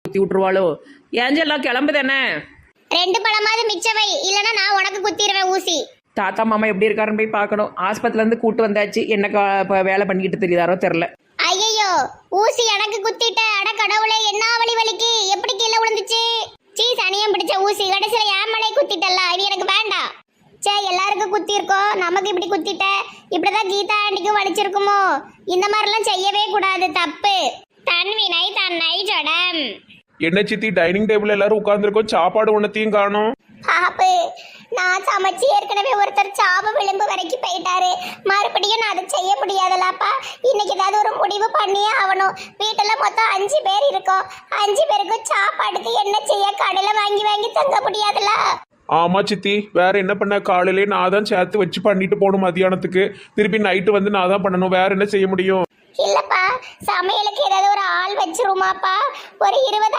குத்தி விட்டுருவாளோ? ஏஞ்செல்லாம் கிளம்புதானே? 2 பழமாவது மிச்சவை, இல்லைன்னா நான் உனக்கு குத்திடுவேன் ஊசி. தாத்தா மாமா எப்படி இருக்காருன்னு போய் பார்க்கணும். ஆஸ்பத்திரிலேருந்து கூட்டு வந்தாச்சு. என்ன இப்போ வேலை பண்ணிக்கிட்டு தெரியுதாரோ தெரில. ஐயோ, ஊசி எனக்கு குத்திட்ட. அட கடவுளே, என்ன வலி வலிக்கு, எப்படி கீழே விழுந்துச்சு? சீ, சனியம் பிடிச்ச ஊசி கடைசியில ஏன் மலை குத்திட்டல்ல, இது எனக்கு வேண்டாம். சே, எல்லாருக்கும் குத்தி இருக்கோம், நமக்கு இப்படி குத்திட்ட. இப்படிதான் கீதா ஆண்டிக்கும் வலிச்சிருக்குமோ? இந்த மாதிரிலாம் செய்யவே கூடாது, தப்பு. தன்வினை தன்னை ஜடம். என்ன சித்தி, டைனிங் டேபிள் எல்லாரும் உட்கார்ந்துருக்கோம், சாப்பாடு ஒன்றத்தையும் காணும். பாப்பு, நான் சமைச்சு ஏற்கனவே ஒருத்தர் சாப விளிம்பு வரைக்கும் போயிட்டாரு. மறுபடியும் நான் அதை செய்ய முடியாதலாப்பா. இன்னைக்கு ஏதாவது ஒரு முடிவு பண்ணியே ஆகணும். வீட்டுல மொத்தம் 5 பேர் இருக்கோம். 5 பேருக்கும் சாப்பாடுக்கு என்ன செய்ய? கடையில வாங்கி வாங்கி தங்க முடியாதுல. ஆமா சித்தி, வேற என்ன பண்ண? காலையிலே நான் தான் சேர்த்து வச்சு பண்ணிட்டு போகணும் மதியானத்துக்கு. திருப்பி நைட்டு வந்து நான் தான் பண்ணணும். வேற என்ன செய்ய முடியும்? இல்லப்பா, சமையலுக்கு ஏதாவது ஒரு ஆள் வச்சிருமாப்பா. ஒரு 20